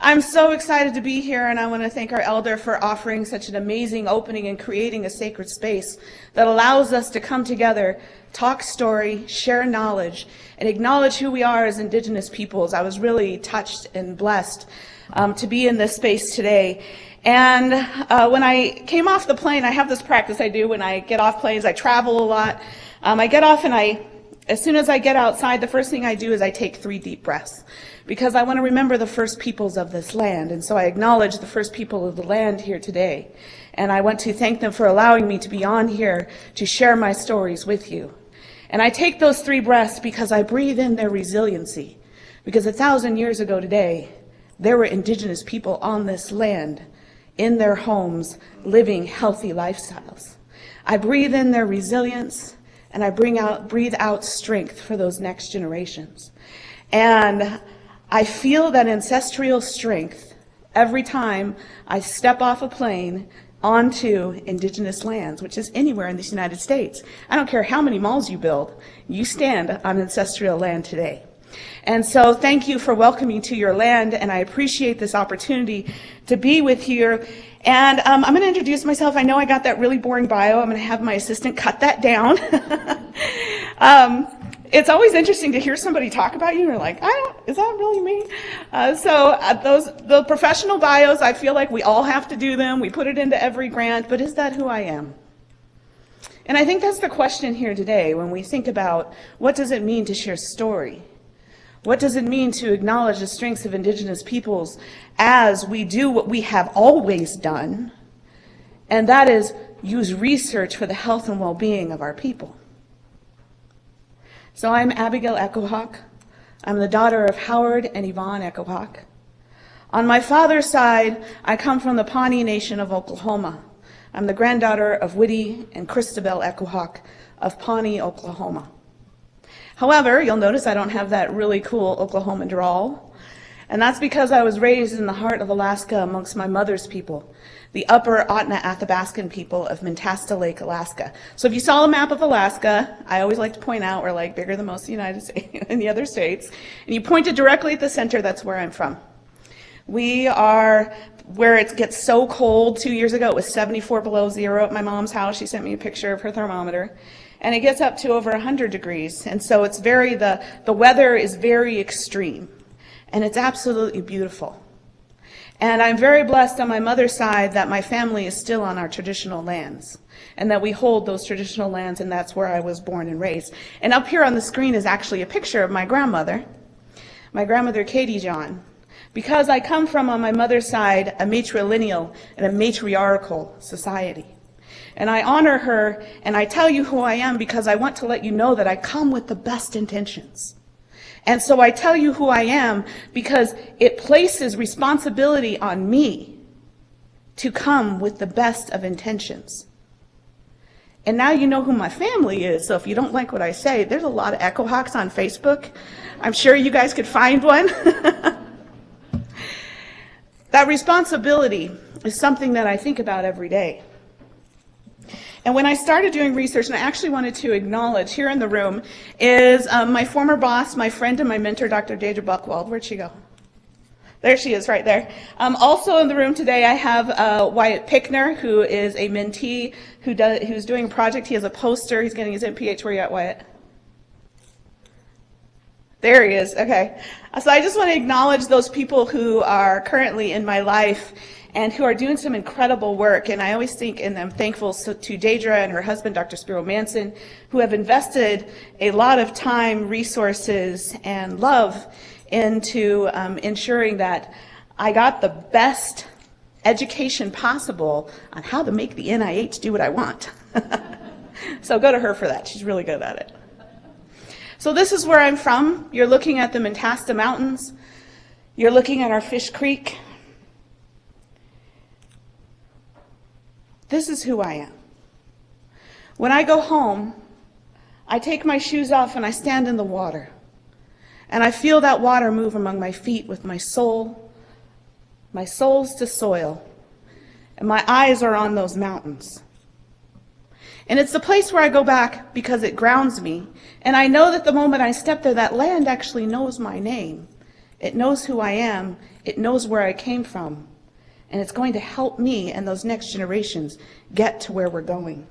I'm so excited to be here, and I want to thank our elder for offering such an amazing opening and creating a sacred space that allows us to come together, talk story, share knowledge, and acknowledge who we are as Indigenous peoples. I was really touched and blessed to be in this space today. And when I came off the plane, I have this practice I do when I get off planes. I travel a lot. I get off, and as soon as I get outside, the first thing I do is I take 3 deep breaths, because I want to remember the first peoples of this land. And so I acknowledge the first people of the land here today. And I want to thank them for allowing me to be on here to share my stories with you. And I take those 3 breaths because I breathe in their resiliency. Because 1,000 years ago today, there were Indigenous people on this land, in their homes, living healthy lifestyles. I breathe in their resilience, and I breathe out strength for those next generations. And I feel that ancestral strength every time I step off a plane onto Indigenous lands, which is anywhere in the United States. I don't care how many malls you build, you stand on ancestral land today. And so thank you for welcoming me to your land, and I appreciate this opportunity to be with you. And I'm going to introduce myself. I know I got that really boring bio. I'm going to have my assistant cut that down. It's always interesting to hear somebody talk about you, and you're like, is that really me? The professional bios, I feel like we all have to do them. We put it into every grant, but is that who I am? And I think that's the question here today when we think about what does it mean to share story? What does it mean to acknowledge the strengths of Indigenous peoples as we do what we have always done, and that is use research for the health and well-being of our people? So I'm Abigail Echo-Hawk. I'm the daughter of Howard and Yvonne Echo-Hawk. On my father's side, I come from the Pawnee Nation of Oklahoma. I'm the granddaughter of Whitty and Christabel Echo-Hawk of Pawnee, Oklahoma. However, you'll notice I don't have that really cool Oklahoman drawl, and that's because I was raised in the heart of Alaska amongst my mother's people, the Upper Otna-Athabaskan people of Mentasta Lake, Alaska. So if you saw a map of Alaska, I always like to point out we're like bigger than most of the United States and the other states, and you pointed directly at the center, that's where I'm from. We are where it gets so cold. 2 years ago, it was 74 below zero at my mom's house. She sent me a picture of her thermometer. And it gets up to over 100 degrees. And so it's the weather is very extreme. And it's absolutely beautiful. And I'm very blessed on my mother's side that my family is still on our traditional lands, and that we hold those traditional lands, and that's where I was born and raised. And up here on the screen is actually a picture of my grandmother Katie John. Because I come from, on my mother's side, a matrilineal and a matriarchal society. And I honor her, and I tell you who I am because I want to let you know that I come with the best intentions. And so I tell you who I am because it places responsibility on me to come with the best of intentions. And now you know who my family is, so if you don't like what I say, there's a lot of Echo-Hawks on Facebook. I'm sure you guys could find one. That responsibility is something that I think about every day. And when I started doing research, and I actually wanted to acknowledge here in the room, is my former boss, my friend and my mentor, Dr. Deidre Buchwald. Where'd she go? There she is, right there. Also in the room today, I have Wyatt Pickner, who is a mentee who's doing a project. He has a poster. He's getting his MPH. Where you at, Wyatt? There he is. Okay. So I just want to acknowledge those people who are currently in my life and who are doing some incredible work. And I always think, and I'm thankful to Deidre and her husband, Dr. Spiro Manson, who have invested a lot of time, resources, and love into ensuring that I got the best education possible on how to make the NIH do what I want. So go to her for that. She's really good at it. So this is where I'm from. You're looking at the Mentasta Mountains. You're looking at our Fish Creek. This is who I am. When I go home, I take my shoes off and I stand in the water. And I feel that water move among my feet with my soul. My soul's to soil. And my eyes are on those mountains. And it's the place where I go back because it grounds me. And I know that the moment I step there, that land actually knows my name. It knows who I am. It knows where I came from. And it's going to help me and those next generations get to where we're going.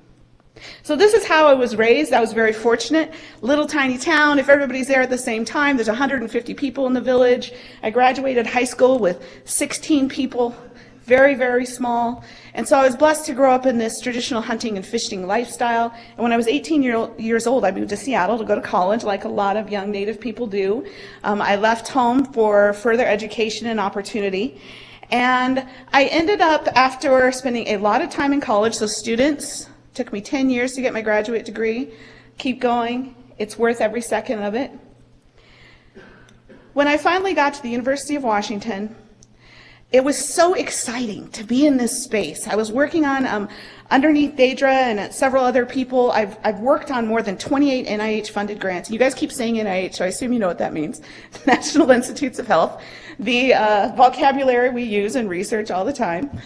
So this is how I was raised. I was very fortunate. Little tiny town. If everybody's there at the same time, there's 150 people in the village. I graduated high school with 16 people. Very, very small. And so I was blessed to grow up in this traditional hunting and fishing lifestyle. And when I was 18 years old, I moved to Seattle to go to college, like a lot of young Native people do. I left home for further education and opportunity. And I ended up, after spending a lot of time in college, so students, took me 10 years to get my graduate degree. Keep going. It's worth every second of it. When I finally got to the University of Washington, it was so exciting to be in this space. I was working on, underneath Deidre and several other people, I've worked on more than 28 NIH-funded grants. You guys keep saying NIH, so I assume you know what that means. National Institutes of Health, the vocabulary we use in research all the time.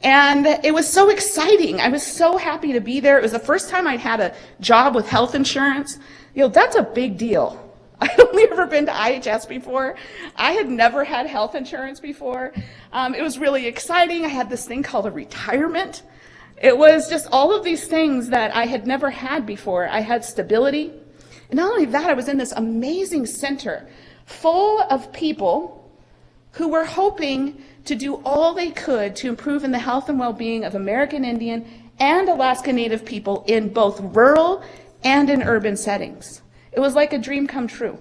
And it was so exciting. I was so happy to be there. It was the first time I'd had a job with health insurance. You know, that's a big deal. I'd only ever been to IHS before. I had never had health insurance before. It was really exciting. I had this thing called a retirement. It was just all of these things that I had never had before. I had stability. And not only that, I was in this amazing center full of people who were hoping to do all they could to improve in the health and well-being of American Indian and Alaska Native people in both rural and in urban settings. It was like a dream come true.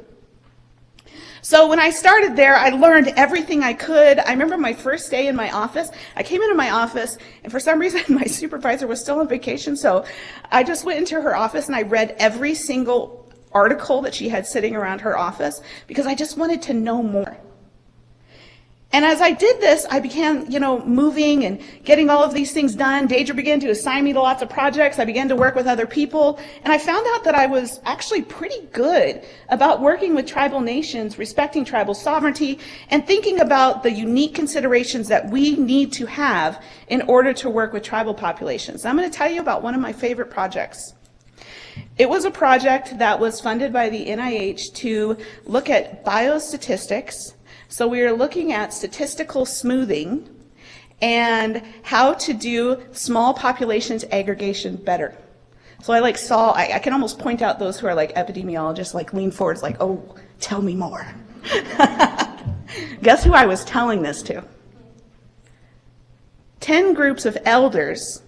So when I started there, I learned everything I could. I remember my first day in my office. I came into my office, and for some reason, my supervisor was still on vacation, so I just went into her office and I read every single article that she had sitting around her office because I just wanted to know more. And as I did this, I began, moving and getting all of these things done. Deidre began to assign me to lots of projects. I began to work with other people. And I found out that I was actually pretty good about working with tribal nations, respecting tribal sovereignty, and thinking about the unique considerations that we need to have in order to work with tribal populations. I'm going to tell you about one of my favorite projects. It was a project that was funded by the NIH to look at biostatistics. So we are looking at statistical smoothing and how to do small populations aggregation better. So I can almost point out those who are like epidemiologists, like lean forwards, like, oh, tell me more. Guess who I was telling this to? 10 groups of elders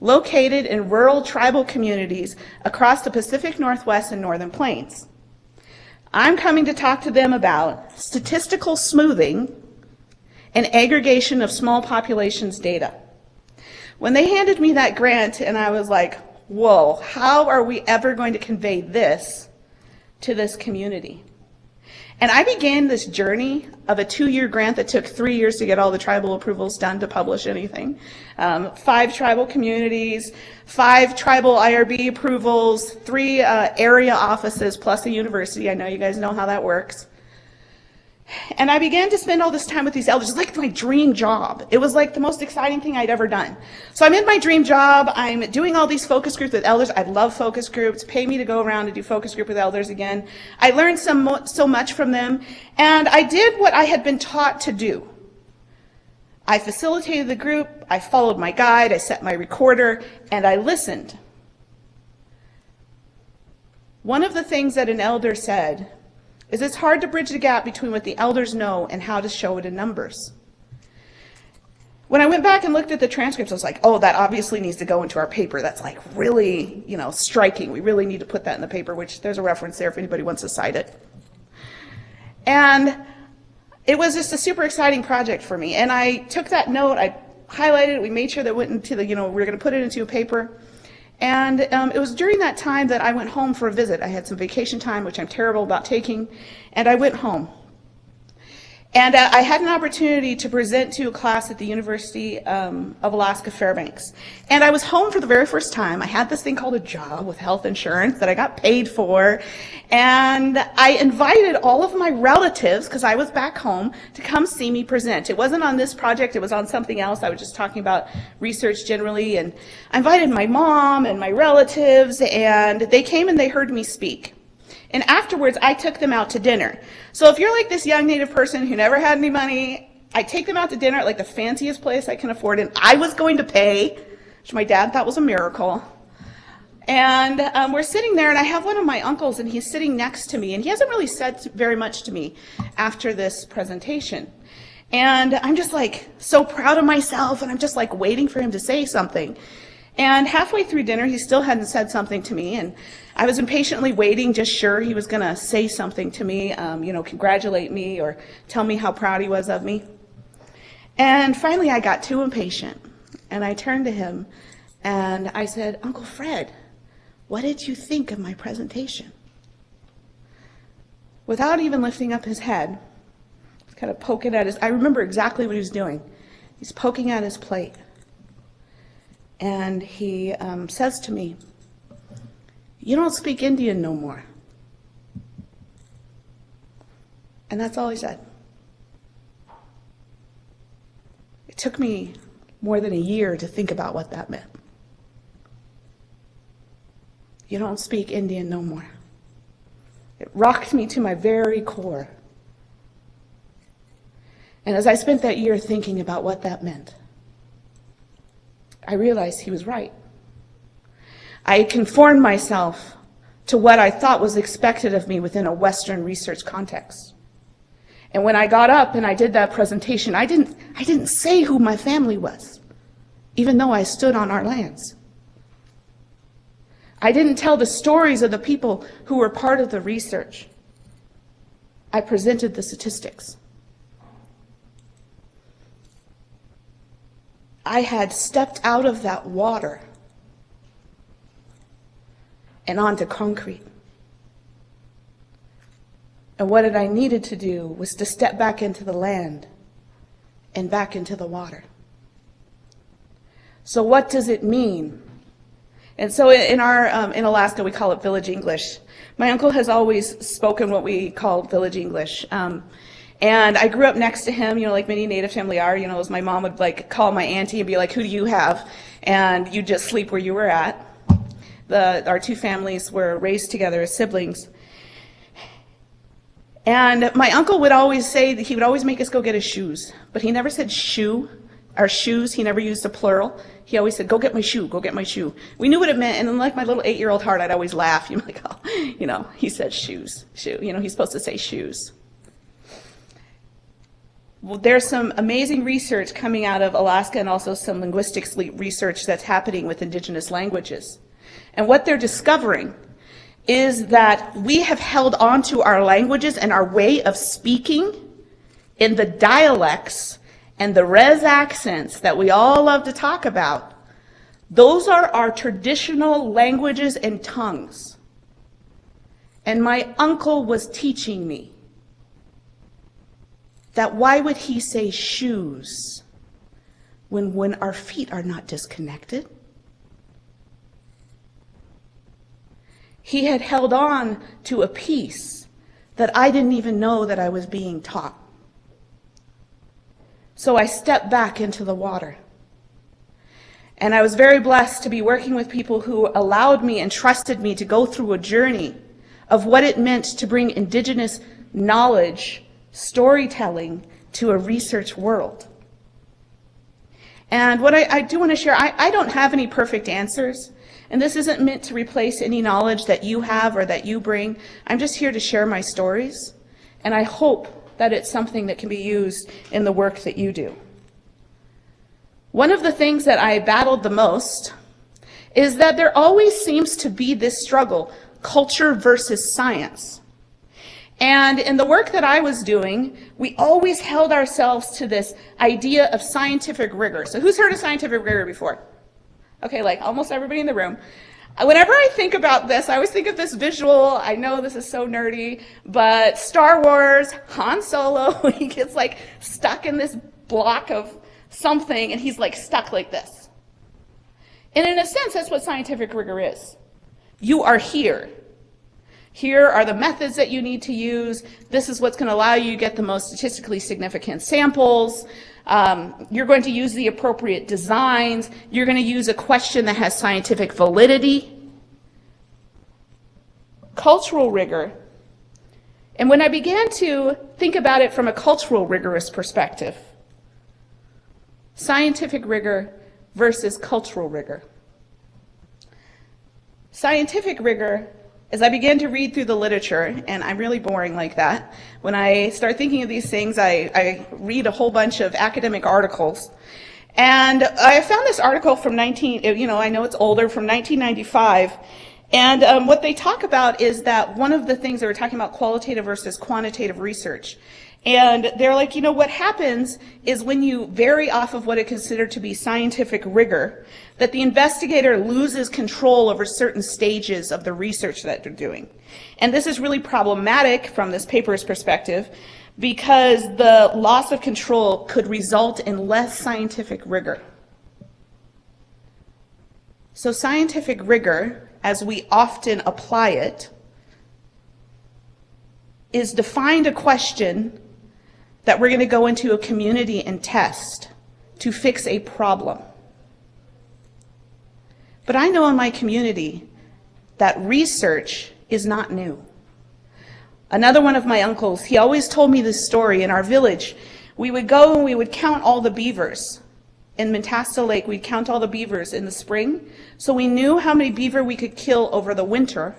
located in rural tribal communities across the Pacific Northwest and Northern Plains. I'm coming to talk to them about statistical smoothing and aggregation of small populations data. When they handed me that grant, and I was like, whoa, how are we ever going to convey this to this community? And I began this journey of a 2-year grant that took 3 years to get all the tribal approvals done to publish anything. 5 tribal communities, 5 tribal IRB approvals, 3 area offices, plus a university. I know you guys know how that works. And I began to spend all this time with these elders. It was like my dream job. It was like the most exciting thing I'd ever done. So I'm in my dream job. I'm doing all these focus groups with elders. I love focus groups. Pay me to go around and do focus group with elders again. I learned so much from them. And I did what I had been taught to do. I facilitated the group. I followed my guide. I set my recorder. And I listened. One of the things that an elder said is it's hard to bridge the gap between what the elders know and how to show it in numbers. When I went back and looked at the transcripts, I was like, oh, that obviously needs to go into our paper. That's like really, striking. We really need to put that in the paper, which there's a reference there if anybody wants to cite it. And it was just a super exciting project for me. And I took that note, I highlighted it, we made sure that it went into the, we were going to put it into a paper. And it was during that time that I went home for a visit. I had some vacation time, which I'm terrible about taking, and I went home. And I had an opportunity to present to a class at the University of Alaska Fairbanks. And I was home for the very first time. I had this thing called a job with health insurance that I got paid for. And I invited all of my relatives, because I was back home, to come see me present. It wasn't on this project, it was on something else. I was just talking about research generally. And I invited my mom and my relatives, and they came and they heard me speak. And afterwards, I took them out to dinner. So if you're like this young Native person who never had any money, I take them out to dinner at like the fanciest place I can afford, and I was going to pay, which my dad thought was a miracle. And we're sitting there, and I have one of my uncles, and he's sitting next to me, and he hasn't really said very much to me after this presentation. And I'm just like so proud of myself, and I'm just like waiting for him to say something. And halfway through dinner, he still hadn't said something to me, and I was impatiently waiting, just sure he was going to say something to me, congratulate me or tell me how proud he was of me. And finally, I got too impatient, and I turned to him, and I said, "Uncle Fred, what did you think of my presentation?" Without even lifting up his head, kind of poking at I remember exactly what he was doing. He's poking at his plate. And he says to me, "You don't speak Indian no more." And that's all he said. It took me more than a year to think about what that meant. You don't speak Indian no more. It rocked me to my very core. And as I spent that year thinking about what that meant, I realized he was right. I had conformed myself to what I thought was expected of me within a Western research context. And when I got up and I did that presentation, I didn't say who my family was, even though I stood on our lands. I didn't tell the stories of the people who were part of the research. I presented the statistics. I had stepped out of that water and onto concrete. And what I needed to do was to step back into the land and back into the water. So what does it mean? And so in Alaska, we call it village English. My uncle has always spoken what we call village English. And I grew up next to him, like many Native family are, as my mom would like call my auntie and be like, "Who do you have?" And you just sleep where you were at. Our two families were raised together as siblings. And my uncle would always say that he would always make us go get his shoes, but he never said shoe or shoes. He never used a plural. He always said, "Go get my shoe, go get my shoe." We knew what it meant, and in like my little 8-year-old heart, I'd always laugh. You're like, "Oh, he said shoes, shoe. He's supposed to say shoes." Well, there's some amazing research coming out of Alaska and also some linguistics research that's happening with Indigenous languages. And what they're discovering is that we have held on to our languages and our way of speaking in the dialects and the res accents that we all love to talk about. Those are our traditional languages and tongues. And my uncle was teaching me that why would he say shoes when our feet are not disconnected? He had held on to a piece that I didn't even know that I was being taught. So I stepped back into the water. And I was very blessed to be working with people who allowed me and trusted me to go through a journey of what it meant to bring Indigenous knowledge, storytelling to a research world. And what I do want to share, I don't have any perfect answers, and this isn't meant to replace any knowledge that you have or that you bring. I'm just here to share my stories, and I hope that it's something that can be used in the work that you do. One of the things that I battled the most is that there always seems to be this struggle, culture versus science. And in the work that I was doing, we always held ourselves to this idea of scientific rigor. So who's heard of scientific rigor before? Okay, like almost everybody in the room. Whenever I think about this, I always think of this visual. I know this is so nerdy, but Star Wars, Han Solo, he gets like stuck in this block of something, and he's like stuck like this. And in a sense, that's what scientific rigor is. You are here. Here are the methods that you need to use. This is what's going to allow you to get the most statistically significant samples. You're going to use the appropriate designs. You're going to use a question that has scientific validity. Cultural rigor And when I began to think about it from a cultural rigorous perspective, scientific rigor versus cultural rigor. Scientific rigor, as I began to read through the literature, and I'm really boring like that, when I start thinking of these things, I read a whole bunch of academic articles. And I found this article from I know it's older, from 1995. And what they talk about is that one of the things they were talking about qualitative versus quantitative research. And they're like, what happens is when you vary off of what is considered to be scientific rigor, that the investigator loses control over certain stages of the research that they're doing. And this is really problematic from this paper's perspective because the loss of control could result in less scientific rigor. So scientific rigor, as we often apply it, is to find a question that we're going to go into a community and test to fix a problem. But I know in my community that research is not new. Another one of my uncles, he always told me this story. In our village, we would go and we would count all the beavers. In Mentasta Lake, we'd count all the beavers in the spring, so we knew how many beaver we could kill over the winter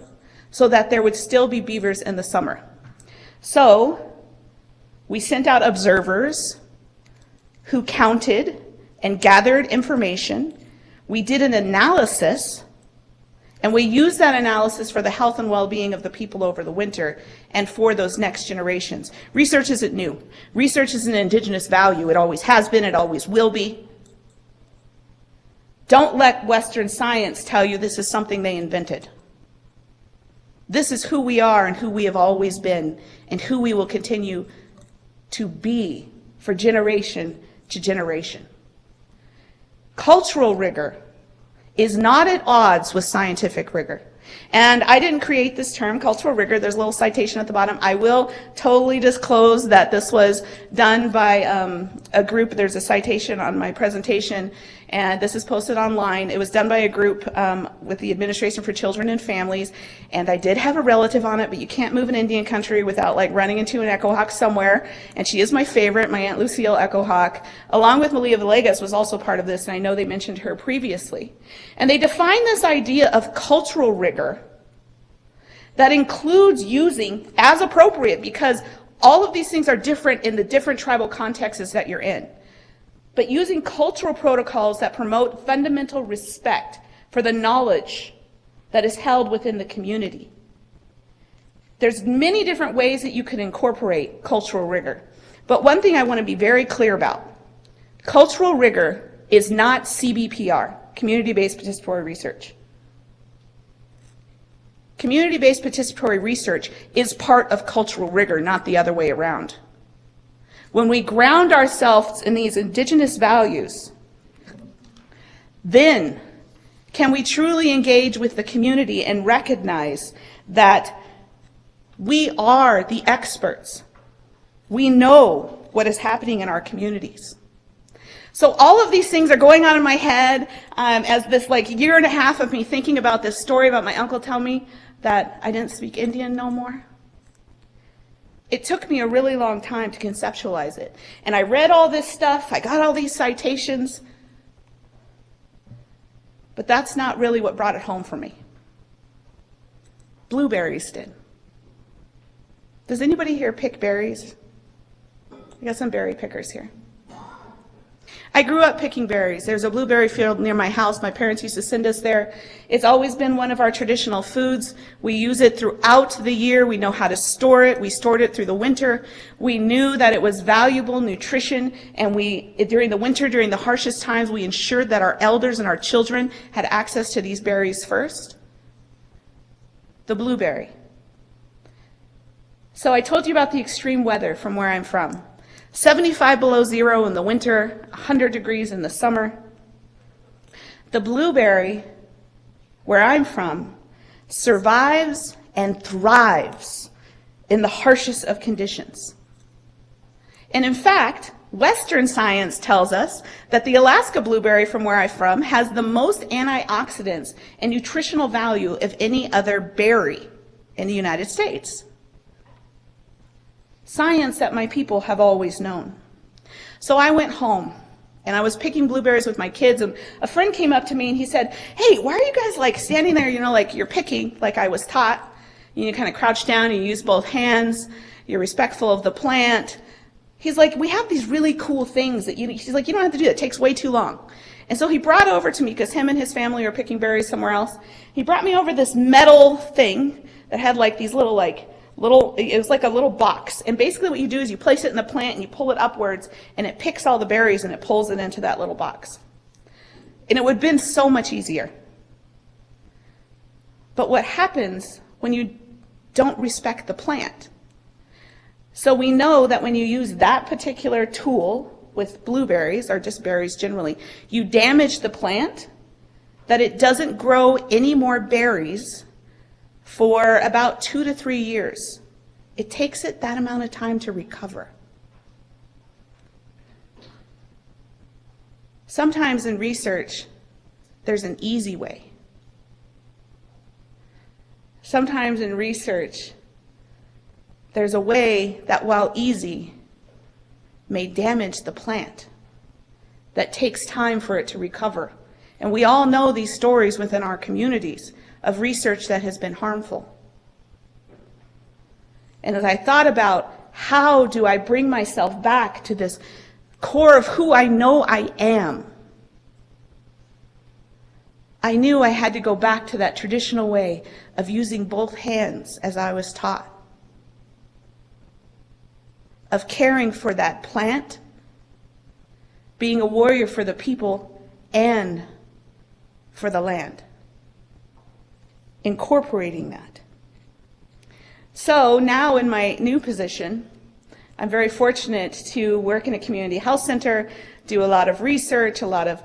so that there would still be beavers in the summer. So we sent out observers who counted and gathered information. We did an analysis, and we used that analysis for the health and well-being of the people over the winter and for those next generations. Research isn't new. Research is an indigenous value. It always has been, it always will be. Don't let Western science tell you this is something they invented. This is who we are and who we have always been and who we will continue to be for generation to generation. Cultural rigor is not at odds with scientific rigor. And I didn't create this term, cultural rigor. There's a little citation at the bottom. I will totally disclose that this was done by a group. There's a citation on my presentation, and this is posted online. It was done by a group with the Administration for Children and Families, and I did have a relative on it, but you can't move an Indian country without like running into an Echo-Hawk somewhere, and she is my favorite, my Aunt Lucille Echo-Hawk, along with Malia Villegas was also part of this, and I know they mentioned her previously. And they define this idea of cultural rigor that includes using, as appropriate, because all of these things are different in the different tribal contexts that you're in, but using cultural protocols that promote fundamental respect for the knowledge that is held within the community. There's many different ways that you can incorporate cultural rigor, but one thing I want to be very clear about, cultural rigor is not CBPR, community-based participatory research. Community-based participatory research is part of cultural rigor, not the other way around. When we ground ourselves in these indigenous values, then can we truly engage with the community and recognize that we are the experts. We know what is happening in our communities. So all of these things are going on in my head as this year and a half of me thinking about this story about my uncle telling me that I didn't speak Indian no more. It took me a really long time to conceptualize it. And I read all this stuff, I got all these citations, but that's not really what brought it home for me. Blueberries did. Does anybody here pick berries? I got some berry pickers here. I grew up picking berries. There's a blueberry field near my house. My parents used to send us there. It's always been one of our traditional foods. We use it throughout the year. We know how to store it. We stored it through the winter. We knew that it was valuable nutrition, and during the winter, during the harshest times, we ensured that our elders and our children had access to these berries first. The blueberry. So I told you about the extreme weather from where I'm from. 75 below zero in the winter, 100 degrees in the summer. The blueberry, where I'm from, survives and thrives in the harshest of conditions. And in fact, Western science tells us that the Alaska blueberry, from where I'm from, has the most antioxidants and nutritional value of any other berry in the United States. science that my people have always known. So I went home and I was picking blueberries with my kids, and a friend came up to me and he said, "Hey, why are you guys like standing there, like you're picking like I was taught? You kind of crouch down and you use both hands, you're respectful of the plant." He's like, "We have these really cool things that he's like, you don't have to do that, it takes way too long." And so he brought over to me, because him and his family are picking berries somewhere else, he brought me over this metal thing that had like these little, it was like a little box. And basically what you do is you place it in the plant and you pull it upwards and it picks all the berries and it pulls it into that little box. And it would have been so much easier. But what happens when you don't respect the plant? So we know that when you use that particular tool with blueberries, or just berries generally, you damage the plant, that it doesn't grow any more berries for about 2 to 3 years. It takes it that amount of time to recover. Sometimes in research, there's an easy way. Sometimes in research, there's a way that, while easy, may damage the plant, that takes time for it to recover. And we all know these stories within our communities of research that has been harmful. And as I thought about how do I bring myself back to this core of who I know I am, I knew I had to go back to that traditional way of using both hands as I was taught, of caring for that plant, being a warrior for the people and for the land, incorporating that. So now in my new position, I'm very fortunate to work in a community health center, do a lot of research, a lot of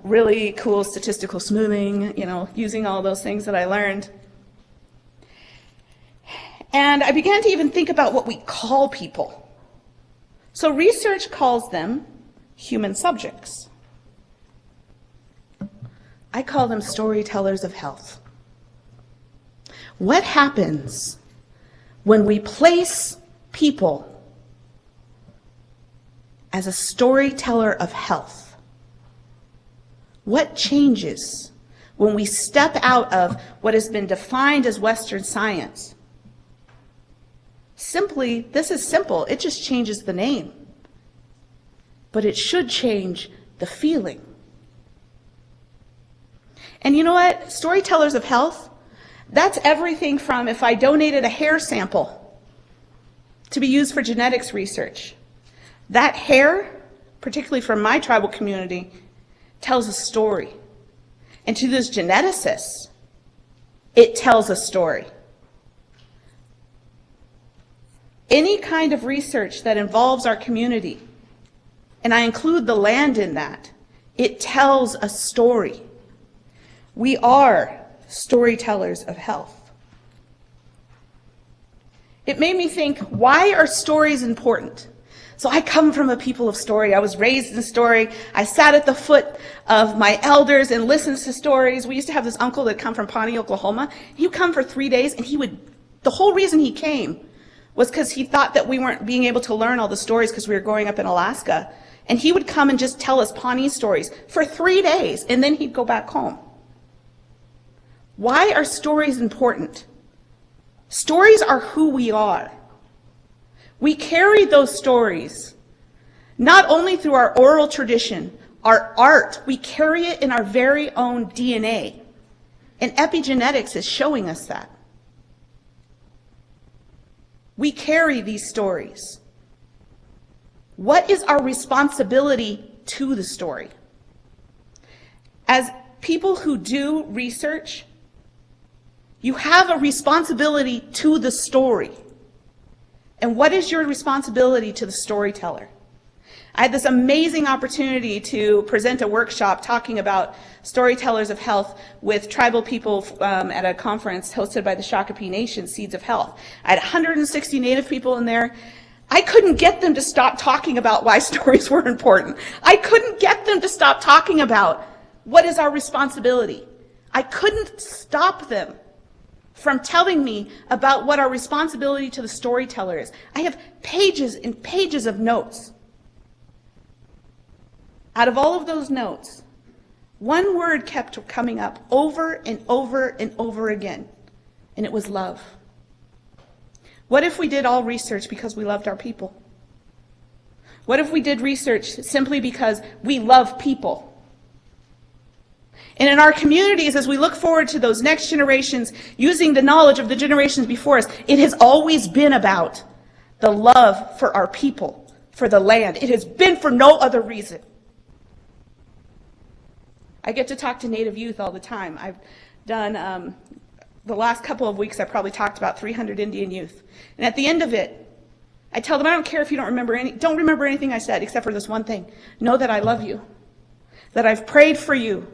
really cool statistical smoothing, using all those things that I learned. And I began to even think about what we call people. So research calls them human subjects. I call them storytellers of health. What happens when we place people as a storyteller of health? What changes when we step out of what has been defined as Western science? Simply, this is simple, it just changes the name. But it should change the feeling. And you know what? Storytellers of health, that's everything from if I donated a hair sample to be used for genetics research. That hair, particularly from my tribal community, tells a story. And to those geneticists, it tells a story. Any kind of research that involves our community, and I include the land in that, it tells a story. We are storytellers of health. It made me think, why are stories important? So I come from a people of story. I was raised in story. I sat at the foot of my elders and listened to stories. We used to have this uncle that come from Pawnee, Oklahoma. He would come for 3 days, and the whole reason he came was because he thought that we weren't being able to learn all the stories because we were growing up in Alaska. And he would come and just tell us Pawnee stories for 3 days, and then he'd go back home. Why are stories important? Stories are who we are. We carry those stories not only through our oral tradition, our art, we carry it in our very own DNA. And epigenetics is showing us that. We carry these stories. What is our responsibility to the story? As people who do research, you have a responsibility to the story. And what is your responsibility to the storyteller? I had this amazing opportunity to present a workshop talking about storytellers of health with tribal people at a conference hosted by the Shakopee Nation, Seeds of Health. I had 160 Native people in there. I couldn't get them to stop talking about why stories were important. I couldn't get them to stop talking about what is our responsibility. I couldn't stop them from telling me about what our responsibility to the storyteller is. I have pages and pages of notes. Out of all of those notes, one word kept coming up over and over and over again, and it was love. What if we did all research because we loved our people? What if we did research simply because we love people? And in our communities, as we look forward to those next generations, using the knowledge of the generations before us, it has always been about the love for our people, for the land. It has been for no other reason. I get to talk to Native youth all the time. I've done, the last couple of weeks, I probably talked about 300 Indian youth. And at the end of it, I tell them, I don't care if you don't remember anything I said, except for this one thing. Know that I love you, that I've prayed for you,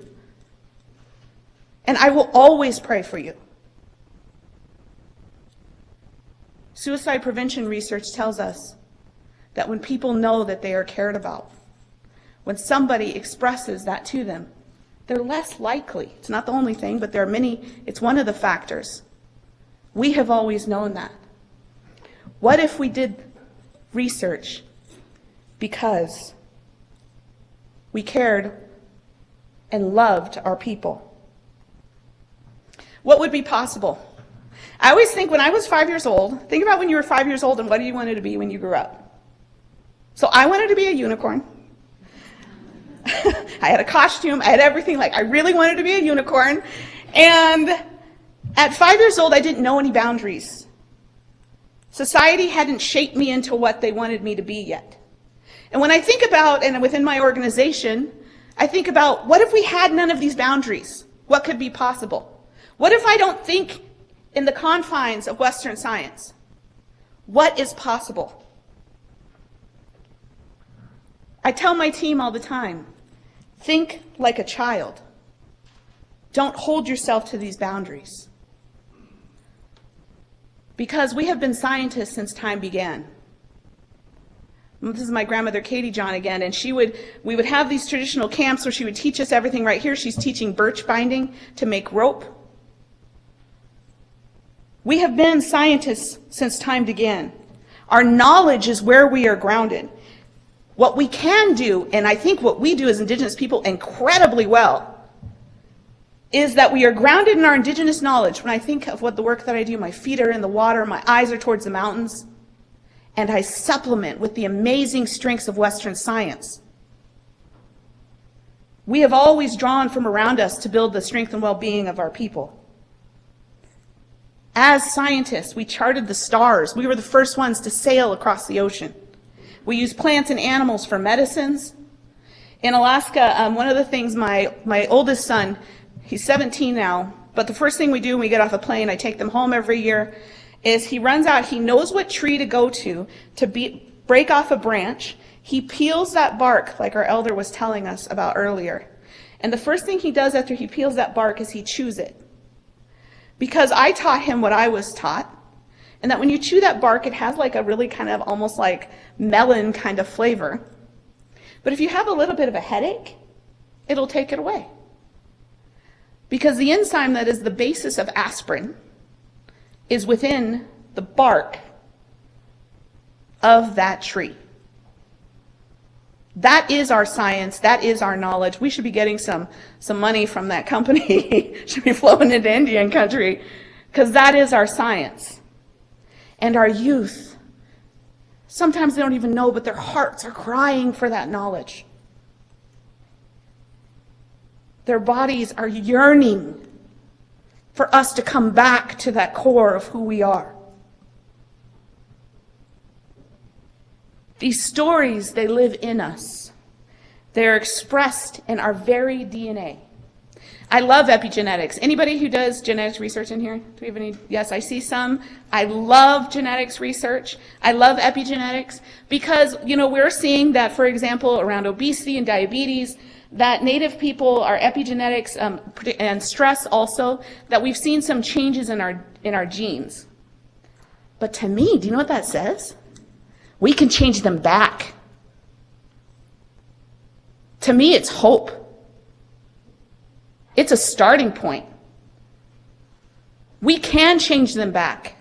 and I will always pray for you. Suicide prevention research tells us that when people know that they are cared about, when somebody expresses that to them, they're less likely. It's not the only thing, but there are many, it's one of the factors. We have always known that. What if we did research because we cared and loved our people? What would be possible? I always think when I was 5 years old, think about when you were 5 years old and what you wanted to be when you grew up. So I wanted to be a unicorn. I had a costume, I had everything, like I really wanted to be a unicorn. And at 5 years old, I didn't know any boundaries. Society hadn't shaped me into what they wanted me to be yet. And when I think about, and within my organization, I think about what if we had none of these boundaries? What could be possible? What if I don't think in the confines of Western science? What is possible? I tell my team all the time, think like a child. Don't hold yourself to these boundaries. Because we have been scientists since time began. This is my grandmother, Katie John, again, and we would have these traditional camps where she would teach us everything. Right here, she's teaching birch binding to make rope. We have been scientists since time began. Our knowledge is where we are grounded. What we can do, and I think what we do as Indigenous people incredibly well, is that we are grounded in our Indigenous knowledge. When I think of what the work that I do, my feet are in the water, my eyes are towards the mountains, and I supplement with the amazing strengths of Western science. We have always drawn from around us to build the strength and well-being of our people. As scientists, we charted the stars. We were the first ones to sail across the ocean. We use plants and animals for medicines. In Alaska, one of the things my oldest son, he's 17 now, but the first thing we do when we get off a plane, I take them home every year, is he runs out, he knows what tree to go to break off a branch. He peels that bark, like our elder was telling us about earlier. And the first thing he does after he peels that bark is he chews it. Because I taught him what I was taught, and that when you chew that bark, it has like a really kind of almost like melon kind of flavor. But if you have a little bit of a headache, it'll take it away. Because the enzyme that is the basis of aspirin is within the bark of that tree. That is our science, that is our knowledge. We should be getting some money from that company. Should be flowing into Indian country, because that is our science. And our youth, sometimes they don't even know, but their hearts are crying for that knowledge. Their bodies are yearning for us to come back to that core of who we are. These stories, they live in us. They're expressed in our very DNA. I love epigenetics. Anybody who does genetics research in here? Do we have any? Yes, I see some. I love genetics research. I love epigenetics because, we're seeing that, for example, around obesity and diabetes, that Native people, our epigenetics, and stress also, that we've seen some changes in our genes. But to me, do you know what that says? We can change them back. To me, it's hope. It's a starting point. We can change them back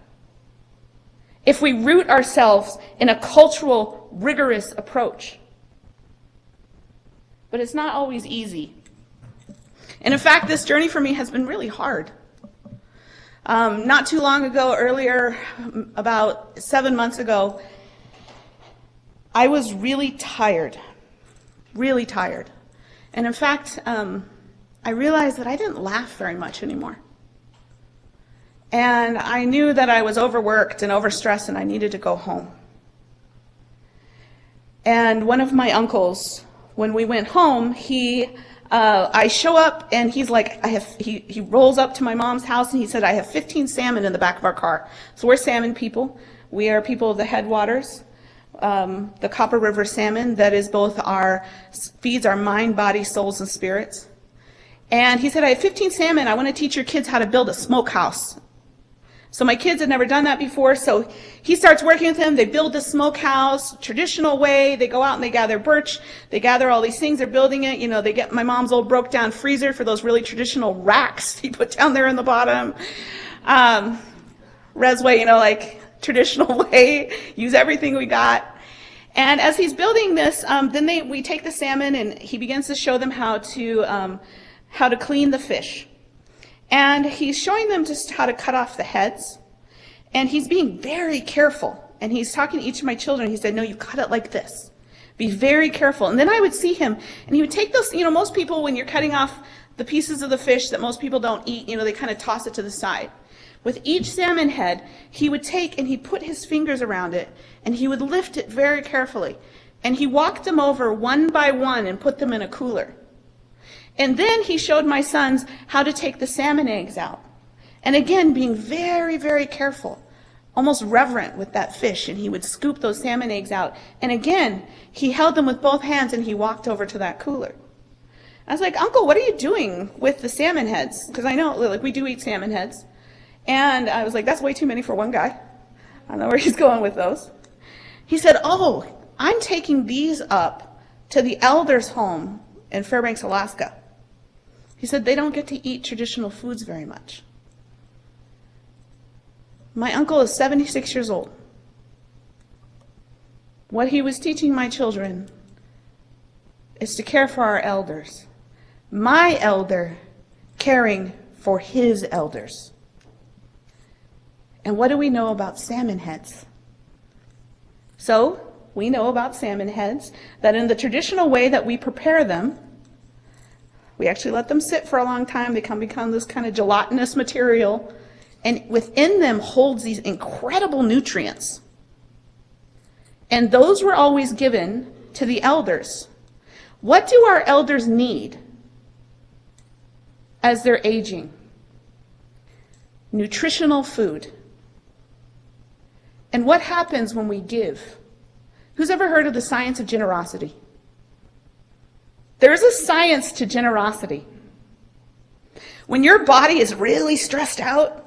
if we root ourselves in a cultural, rigorous approach. But it's not always easy. And in fact, this journey for me has been really hard. Not too long ago, earlier, about 7 months ago, I was really tired. And in fact, I realized that I didn't laugh very much anymore. And I knew that I was overworked and overstressed and I needed to go home. And one of my uncles, when we went home, I show up and he's like, he rolls up to my mom's house and he said, I have 15 salmon in the back of our car. So we're salmon people. We are people of the headwaters, the Copper River salmon that is feeds our mind, body, souls, and spirits. And he said, I have 15 salmon. I want to teach your kids how to build a smokehouse. So my kids had never done that before, so he starts working with them. They build the smokehouse, traditional way. They go out and they gather birch. They gather all these things. They're building it. You know, they get my mom's old broke down freezer for those really traditional racks he put down there in the bottom. Res way, like traditional way. Use everything we got. And as he's building this, we take the salmon and he begins to show them how to clean the fish. And he's showing them just how to cut off the heads. And he's being very careful. And he's talking to each of my children. He said, no, you cut it like this. Be very careful. And then I would see him, and he would take those, most people, when you're cutting off the pieces of the fish that most people don't eat, they kind of toss it to the side. With each salmon head, he would take and he'd put his fingers around it, and he would lift it very carefully. And he walked them over one by one and put them in a cooler. And then he showed my sons how to take the salmon eggs out. And again, being very, very careful, almost reverent with that fish. And he would scoop those salmon eggs out. And again, he held them with both hands and he walked over to that cooler. I was like, Uncle, what are you doing with the salmon heads? Because I know, we do eat salmon heads. And I was like, that's way too many for one guy. I don't know where he's going with those. He said, oh, I'm taking these up to the elders' home in Fairbanks, Alaska. He said they don't get to eat traditional foods very much. My uncle is 76 years old. What he was teaching my children is to care for our elders. My elder caring for his elders. And what do we know about salmon heads? So, we know about salmon heads that in the traditional way that we prepare them, we actually let them sit for a long time. They become this kind of gelatinous material. And within them holds these incredible nutrients. And those were always given to the elders. What do our elders need as they're aging? Nutritional food. And what happens when we give? Who's ever heard of the science of generosity? There's a science to generosity. When your body is really stressed out,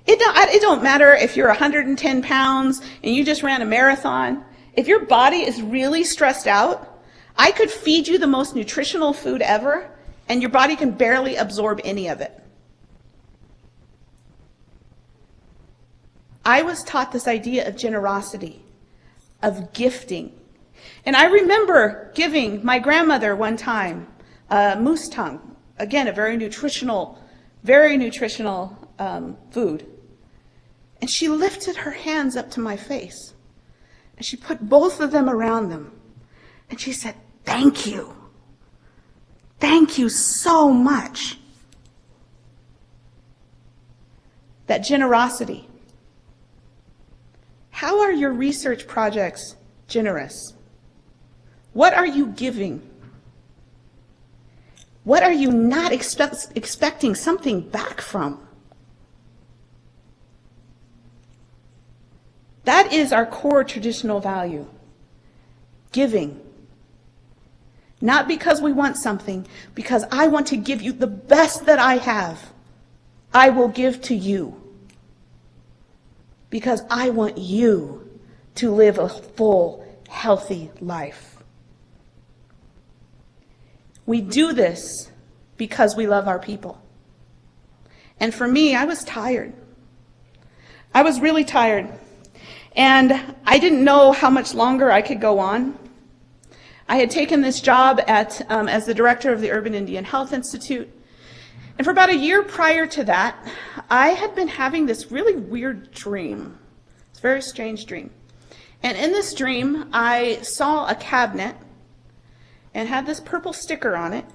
it don't matter if you're 110 pounds and you just ran a marathon. If your body is really stressed out, I could feed you the most nutritional food ever, and your body can barely absorb any of it. I was taught this idea of generosity, of gifting. And I remember giving my grandmother one time moose tongue, again, a very nutritional food. And she lifted her hands up to my face, and she put both of them around them, and she said, thank you. Thank you so much. That generosity. How are your research projects generous? What are you giving? What are you not expecting something back from? That is our core traditional value. Giving. Not because we want something, because I want to give you the best that I have. I will give to you. Because I want you to live a full, healthy life. We do this because we love our people. And for me, I was tired. I was really tired. And I didn't know how much longer I could go on. I had taken this job as the director of the Urban Indian Health Institute. And for about a year prior to that, I had been having this really weird dream. It's a very strange dream. And in this dream, I saw a cabinet and had this purple sticker on it.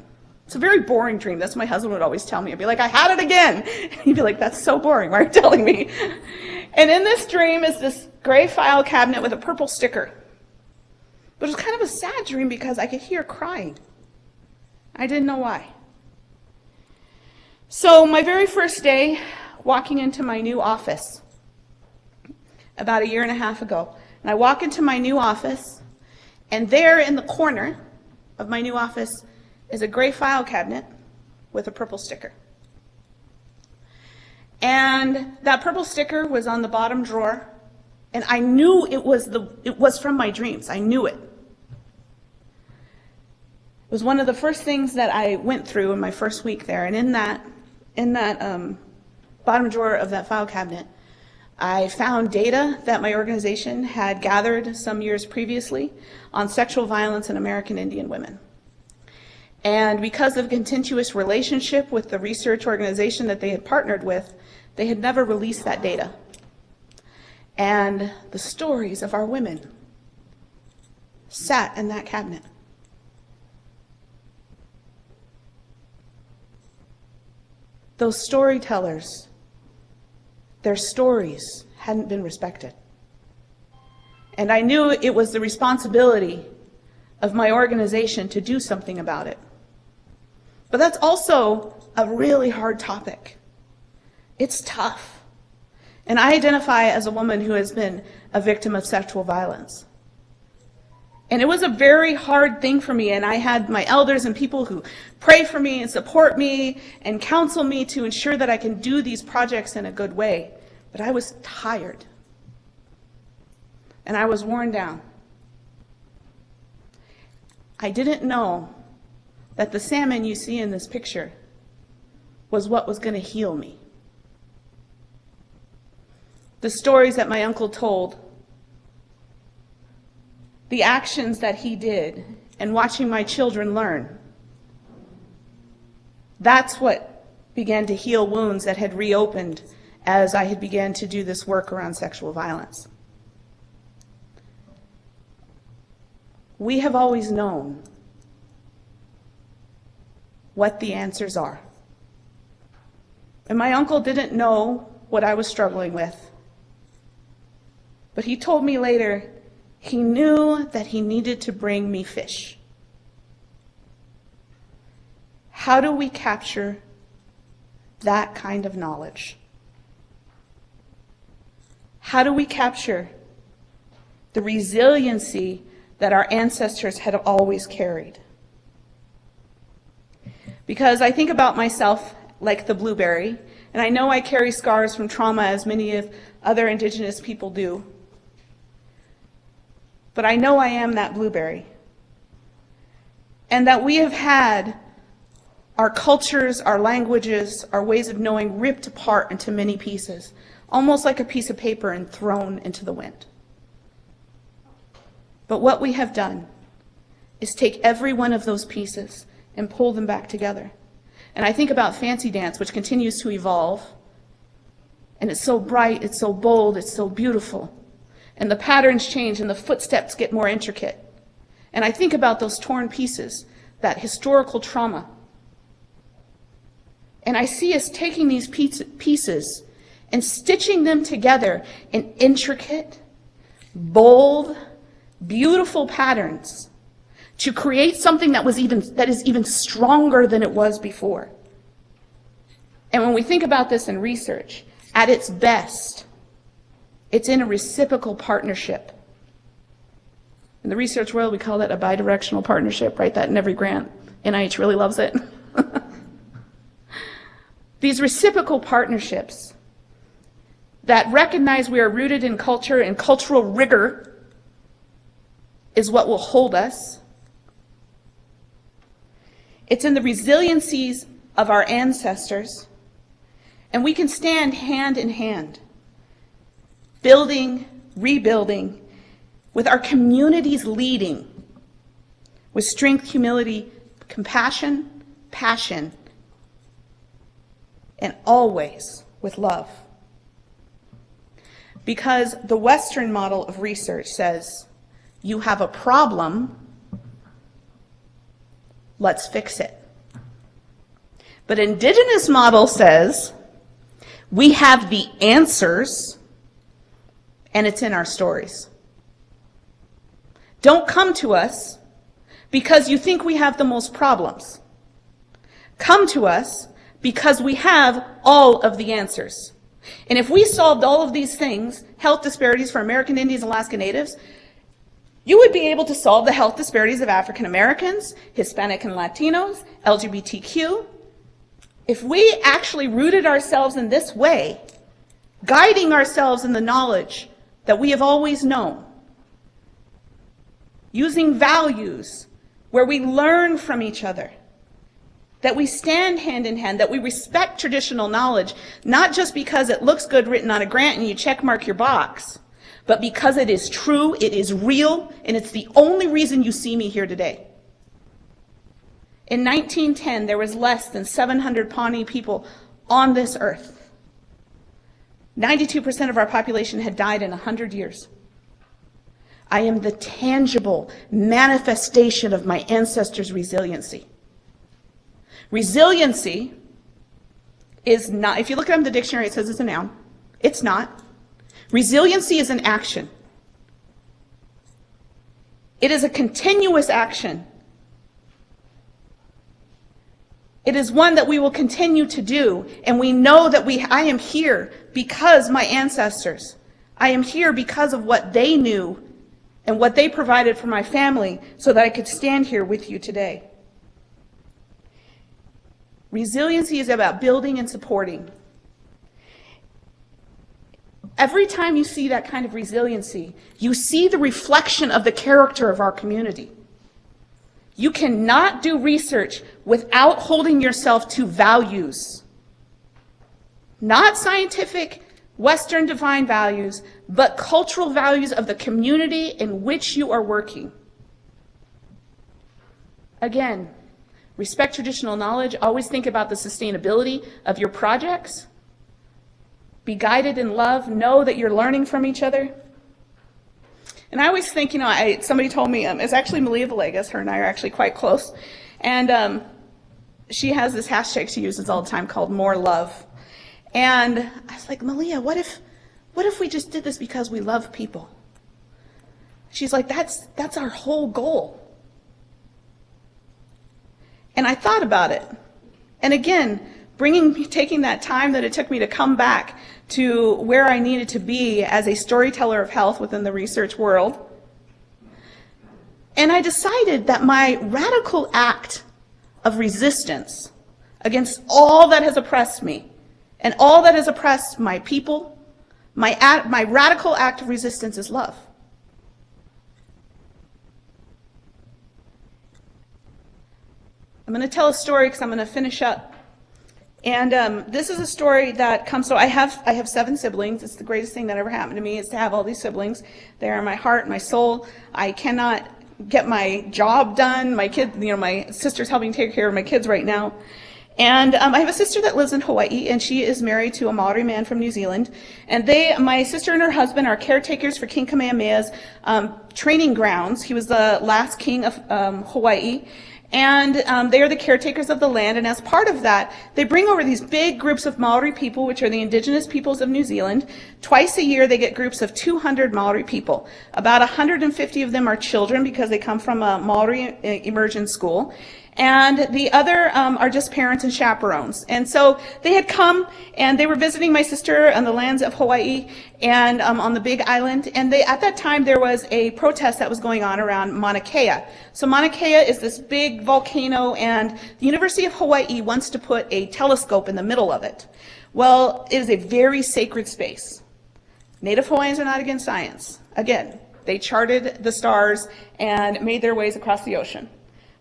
It's a very boring dream. That's what my husband would always tell me. I'd be like, I had it again. And he'd be like, that's so boring. Why are you telling me? And in this dream is this gray file cabinet with a purple sticker. But it was kind of a sad dream because I could hear crying. I didn't know why. So my very first day walking into my new office, about a year and a half ago, and I walk into my new office, and there in the corner of my new office is a gray file cabinet with a purple sticker. And that purple sticker was on the bottom drawer, and I knew it was from my dreams. I knew it. It was one of the first things that I went through in my first week there, and in that bottom drawer of that file cabinet, I found data that my organization had gathered some years previously on sexual violence in American Indian women. And because of contentious relationship with the research organization that they had partnered with, they had never released that data. And the stories of our women sat in that cabinet. Those storytellers, their stories hadn't been respected. And I knew it was the responsibility of my organization to do something about it. But that's also a really hard topic. It's tough. And I identify as a woman who has been a victim of sexual violence. And it was a very hard thing for me, and I had my elders and people who pray for me and support me and counsel me to ensure that I can do these projects in a good way. But I was tired. And I was worn down. I didn't know that the salmon you see in this picture was what was going to heal me. The stories that my uncle told, the actions that he did, and watching my children learn. That's what began to heal wounds that had reopened as I had began to do this work around sexual violence. We have always known what the answers are. And my uncle didn't know what I was struggling with. But he told me later, he knew that he needed to bring me fish. How do we capture that kind of knowledge? How do we capture the resiliency that our ancestors had always carried? Because I think about myself like the blueberry, and I know I carry scars from trauma as many of other Indigenous people do. But I know I am that blueberry. And that we have had our cultures, our languages, our ways of knowing ripped apart into many pieces, almost like a piece of paper and thrown into the wind. But what we have done is take every one of those pieces and pull them back together. And I think about fancy dance, which continues to evolve. And it's so bright, it's so bold, it's so beautiful. And the patterns change and the footsteps get more intricate. And I think about those torn pieces, that historical trauma. And I see us taking these pieces and stitching them together in intricate, bold, beautiful patterns to create something that is even stronger than it was before. And when we think about this in research, at its best, it's in a reciprocal partnership. In the research world, we call that a bidirectional partnership. Write that in every grant. NIH really loves it. These reciprocal partnerships that recognize we are rooted in culture and cultural rigor is what will hold us. It's in the resiliencies of our ancestors. And we can stand hand in hand, building, rebuilding, with our communities leading, with strength, humility, compassion, passion, and always with love. Because the Western model of research says, you have a problem, let's fix it. But Indigenous model says, we have the answers, and it's in our stories. Don't come to us because you think we have the most problems. Come to us because we have all of the answers. And if we solved all of these things, health disparities for American Indians and Alaska Natives, you would be able to solve the health disparities of African Americans, Hispanic and Latinos, LGBTQ. If we actually rooted ourselves in this way, guiding ourselves in the knowledge that we have always known, using values where we learn from each other, that we stand hand in hand, that we respect traditional knowledge, not just because it looks good written on a grant and you check mark your box, but because it is true, it is real, and it's the only reason you see me here today. In 1910, there was less than 700 Pawnee people on this earth. 92% of our population had died in 100 years. I am the tangible manifestation of my ancestors' resiliency. Resiliency is not, if you look it up in the dictionary, it says it's a noun. It's not. Resiliency is an action. It is a continuous action. It is one that we will continue to do, and we know that I am here because my ancestors. I am here because of what they knew and what they provided for my family so that I could stand here with you today. Resiliency is about building and supporting. Every time you see that kind of resiliency, you see the reflection of the character of our community. You cannot do research without holding yourself to values. Not scientific, Western defined values, but cultural values of the community in which you are working. Again, respect traditional knowledge. Always think about the sustainability of your projects. Be guided in love. Know that you're learning from each other. And I always think, somebody told me, it's actually Malia Villegas, her and I are actually quite close. And she has this hashtag she uses all the time called More Love. And I was like, Malia, what if we just did this because we love people? She's like, that's our whole goal. And I thought about it. And again, taking that time that it took me to come back to where I needed to be as a storyteller of health within the research world. And I decided that my radical act of resistance against all that has oppressed me and all that has oppressed my people, my radical act of resistance is love. I'm going to tell a story because I'm going to finish up. And this is a story that comes, so I have 7 siblings. It's the greatest thing that ever happened to me is to have all these siblings. They are my heart, my soul. I cannot get my job done. My kid, my sister's helping take care of my kids right now. And I have a sister that lives in Hawaii, and she is married to a Maori man from New Zealand. And my sister and her husband are caretakers for King Kamehameha's training grounds. He was the last king of Hawaii. And they are the caretakers of the land, and as part of that, they bring over these big groups of Maori people, which are the indigenous peoples of New Zealand. Twice a year, they get groups of 200 Maori people. About 150 of them are children because they come from a Maori immersion school. And the other are just parents and chaperones. And so they had come and they were visiting my sister on the lands of Hawaii and on the Big Island. And at that time there was a protest that was going on around Mauna Kea. So Mauna Kea is this big volcano, and the University of Hawaii wants to put a telescope in the middle of it. Well, it is a very sacred space. Native Hawaiians are not against science. Again, they charted the stars and made their ways across the ocean.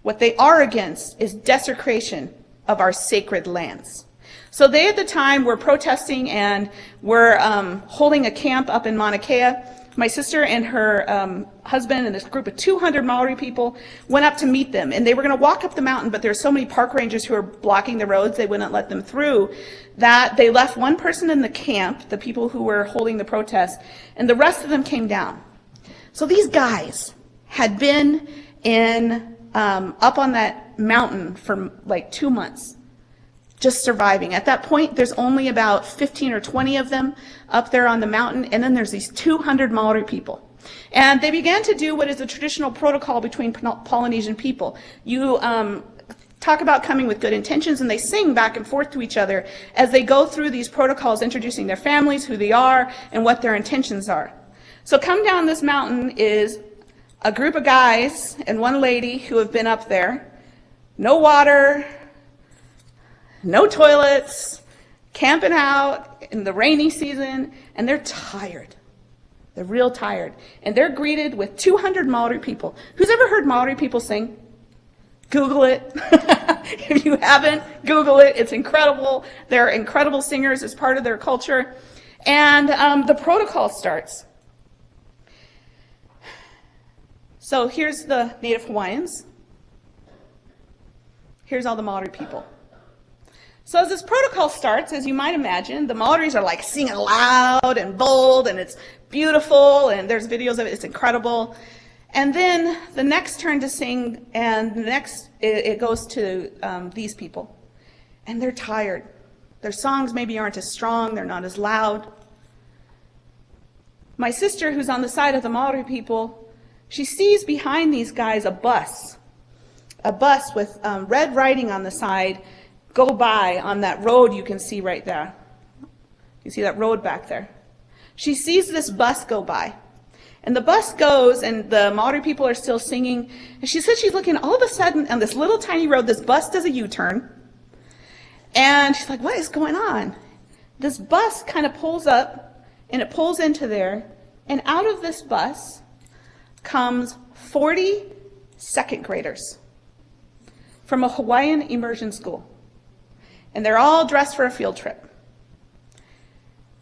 What they are against is desecration of our sacred lands. So they at the time were protesting and were holding a camp up in Mauna Kea. My sister and her husband and this group of 200 Maori people went up to meet them, and they were going to walk up the mountain, but there were so many park rangers who were blocking the roads, they wouldn't let them through, that they left one person in the camp, the people who were holding the protest, and the rest of them came down. So these guys had been up on that mountain for like 2 months, just surviving. At that point, there's only about 15 or 20 of them up there on the mountain, and then there's these 200 Maori people. And they began to do what is a traditional protocol between Polynesian people. You talk about coming with good intentions, and they sing back and forth to each other as they go through these protocols, introducing their families, who they are, and what their intentions are. So come down this mountain is a group of guys and one lady who have been up there. No water, no toilets, camping out in the rainy season, and they're tired. They're real tired. And they're greeted with 200 Maori people. Who's ever heard Maori people sing? Google it. If you haven't, Google it. It's incredible. They're incredible singers. It's part of their culture. And the protocol starts. So here's the Native Hawaiians. Here's all the Maori people. So as this protocol starts, as you might imagine, the Maoris are like singing loud and bold, and it's beautiful, and there's videos of it, it's incredible. And then the next turn to sing, and the next, it goes to these people. And they're tired. Their songs maybe aren't as strong, they're not as loud. My sister, who's on the side of the Maori people, she sees behind these guys a bus with red writing on the side, go by on that road you can see right there. You see that road back there. She sees this bus go by. And the bus goes, and the Maori people are still singing. And she says she's looking, all of a sudden, on this little tiny road, this bus does a U-turn. And she's like, what is going on? This bus kind of pulls up, and it pulls into there. And out of this bus comes 40 second graders from a Hawaiian immersion school. And they're all dressed for a field trip.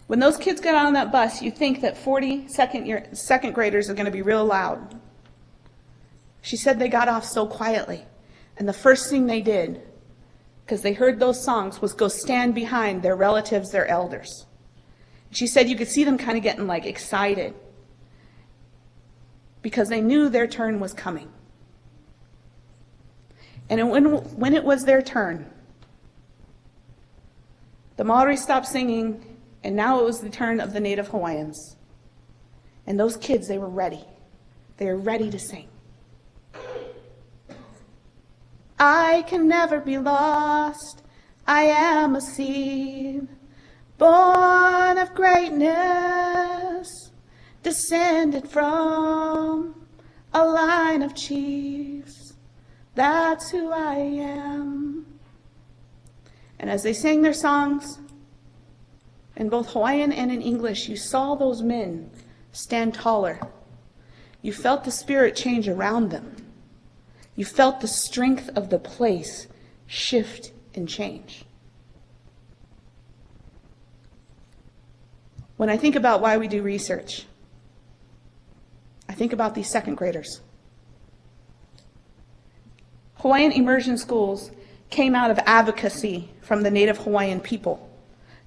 When those kids get on that bus, you think that 40 second graders are going to be real loud. She said they got off so quietly. And the first thing they did, because they heard those songs, was go stand behind their relatives, their elders. She said you could see them kind of getting like excited because they knew their turn was coming. And when it was their turn, the Maori stopped singing, and now it was the turn of the Native Hawaiians. And those kids, they were ready. They were ready to sing. I can never be lost. I am a seed, born of greatness, descended from a line of chiefs. That's who I am. And as they sang their songs, in both Hawaiian and in English, you saw those men stand taller. You felt the spirit change around them. You felt the strength of the place shift and change. When I think about why we do research, I think about these second graders. Hawaiian immersion schools came out of advocacy from the Native Hawaiian people,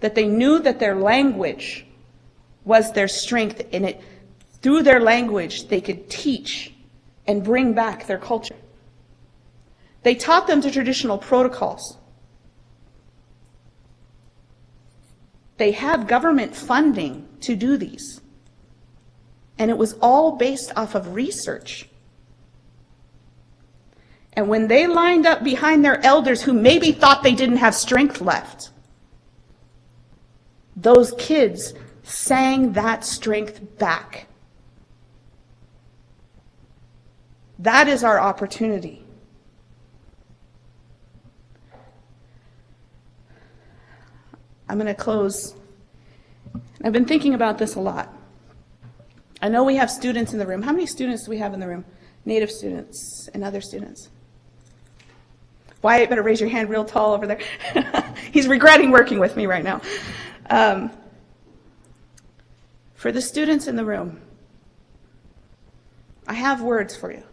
that they knew that their language was their strength, and it, through their language, they could teach and bring back their culture. They taught them the traditional protocols. They have government funding to do these. And it was all based off of research. And when they lined up behind their elders who maybe thought they didn't have strength left, those kids sang that strength back. That is our opportunity. I'm going to close. I've been thinking about this a lot. I know we have students in the room. How many students do we have in the room? Native students and other students. Wyatt, better raise your hand real tall over there. He's regretting working with me right now. For the students in the room, I have words for you.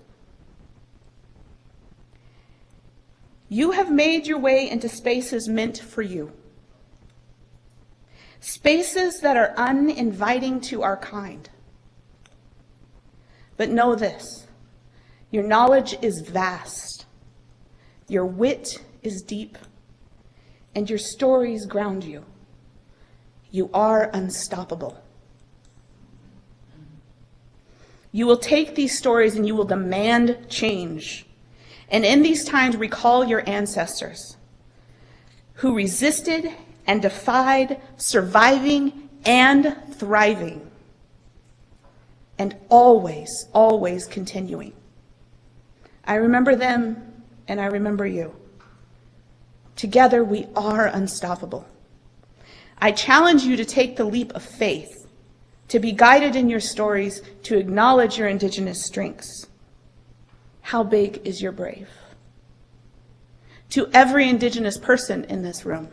You have made your way into spaces meant for you. Spaces that are uninviting to our kind. But know this, your knowledge is vast, your wit is deep, and your stories ground you. You are unstoppable. You will take these stories and you will demand change. And in these times, recall your ancestors who resisted and defied, surviving and thriving, and always, always continuing. I remember them and I remember you. Together, we are unstoppable. I challenge you to take the leap of faith, to be guided in your stories, to acknowledge your Indigenous strengths. How big is your brave? To every Indigenous person in this room,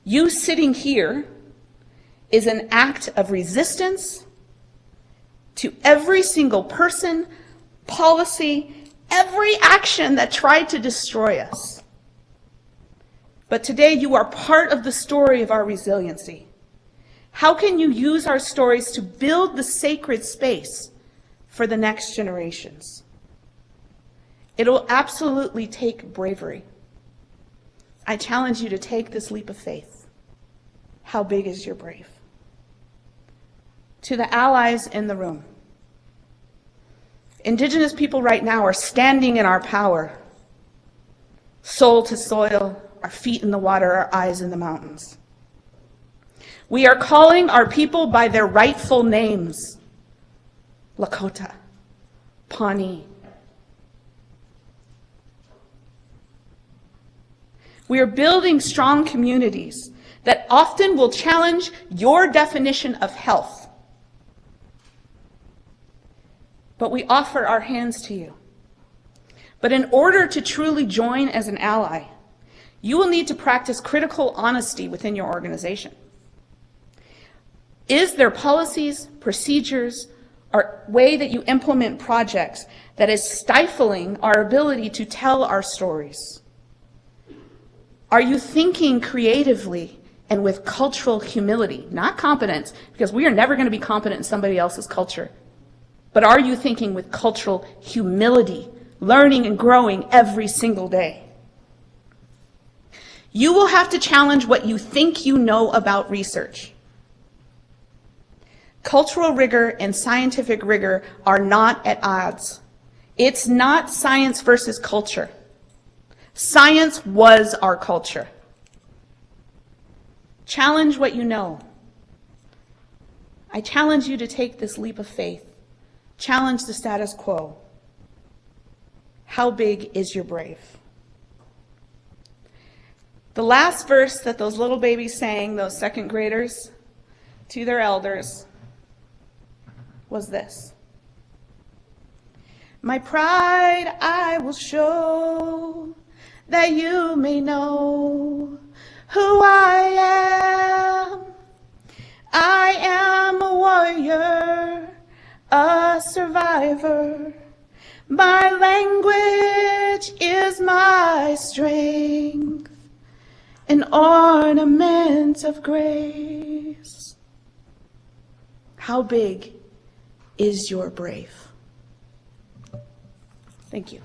you sitting here is an act of resistance to every single person, policy, every action that tried to destroy us. But today you are part of the story of our resiliency. How can you use our stories to build the sacred space for the next generations? It'll absolutely take bravery. I challenge you to take this leap of faith. How big is your brave? To the allies in the room, Indigenous people right now are standing in our power, soul to soil, our feet in the water, our eyes in the mountains. We are calling our people by their rightful names: Lakota, Pawnee. We are building strong communities that often will challenge your definition of health. But we offer our hands to you. But in order to truly join as an ally, you will need to practice critical honesty within your organization. Is there policies, procedures, or way that you implement projects that is stifling our ability to tell our stories? Are you thinking creatively and with cultural humility, not competence, because we are never going to be competent in somebody else's culture, but are you thinking with cultural humility, learning and growing every single day? You will have to challenge what you think you know about research. Cultural rigor and scientific rigor are not at odds. It's not science versus culture. Science was our culture. Challenge what you know. I challenge you to take this leap of faith. Challenge the status quo. How big is your brave? The last verse that those little babies sang, those second graders, to their elders, was this: my pride I will show, that you may know who I am. I am a warrior, a survivor. My language is my strength, an ornament of grace. How big is your brave? Thank you.